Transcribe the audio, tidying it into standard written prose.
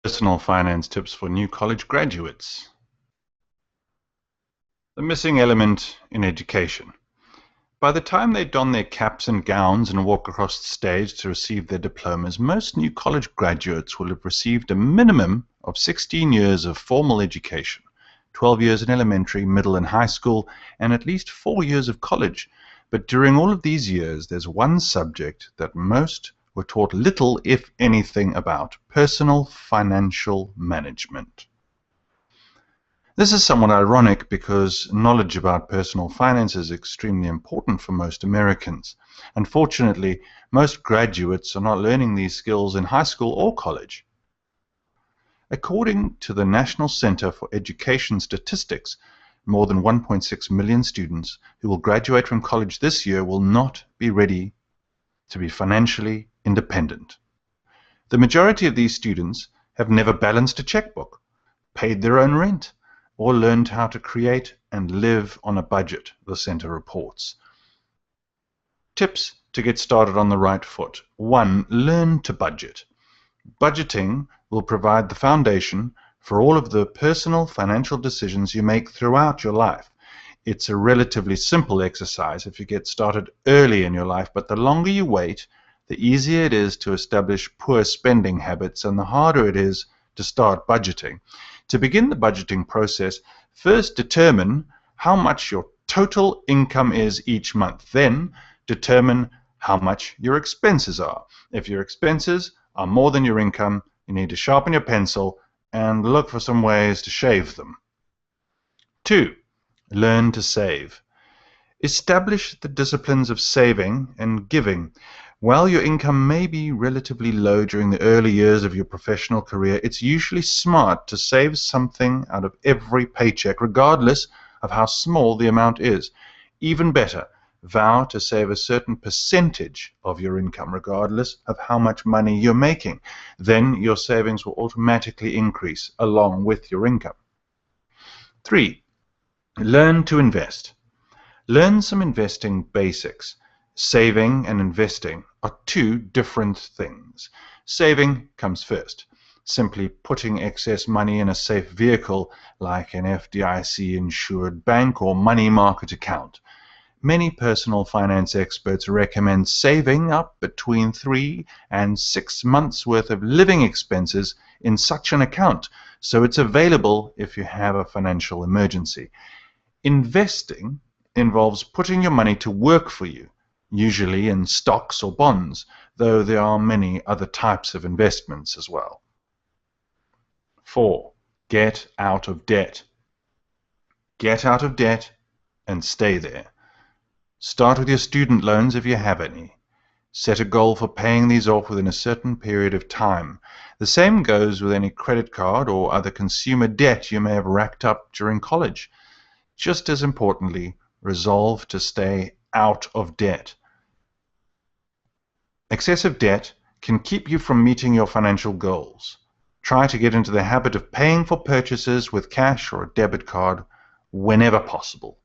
Personal finance tips for new college graduates. The missing element in education. By the time they don their caps and gowns and walk across the stage to receive their diplomas, most new college graduates will have received a minimum of 16 years of formal education, 12 years in elementary, middle, and high school, and at least 4 years of college. But during all of these years, there's one subject that most were taught little, if anything, about: personal financial management. This is somewhat ironic because knowledge about personal finance is extremely important for most Americans. Unfortunately, most graduates are not learning these skills in high school or college. According to the National Center for Education Statistics, more than 1.6 million students who will graduate from college this year will not be ready to be financially independent. The majority of these students have never balanced a checkbook, paid their own rent, or learned how to create and live on a budget, the center reports. Tips to get started on the right foot. 1. Learn to budget. Budgeting will provide the foundation for all of the personal financial decisions you make throughout your life. It's a relatively simple exercise if you get started early in your life, but the longer you wait, the easier it is to establish poor spending habits and the harder it is to start budgeting. To begin the budgeting process, first determine how much your total income is each month. Then determine how much your expenses are. If your expenses are more than your income, you need to sharpen your pencil and look for some ways to shave them. 2. Learn to save. Establish the disciplines of saving and giving. While your income may be relatively low during the early years of your professional career, it's usually smart to save something out of every paycheck, regardless of how small the amount is. Even better, vow to save a certain percentage of your income, regardless of how much money you're making. Then your savings will automatically increase along with your income. 3. Learn to invest. Learn some investing basics. Saving and investing are two different things. Saving comes first, simply putting excess money in a safe vehicle like an FDIC-insured bank or money market account. Many personal finance experts recommend saving up between 3 and 6 months' worth of living expenses in such an account, so it's available if you have a financial emergency. Investing involves putting your money to work for you, usually in stocks or bonds, though there are many other types of investments as well. 4. Get out of debt. Get out of debt and stay there. Start with your student loans if you have any. Set a goal for paying these off within a certain period of time. The same goes with any credit card or other consumer debt you may have racked up during college. Just as importantly, resolve to stay out of debt. Excessive debt can keep you from meeting your financial goals. Try to get into the habit of paying for purchases with cash or a debit card whenever possible.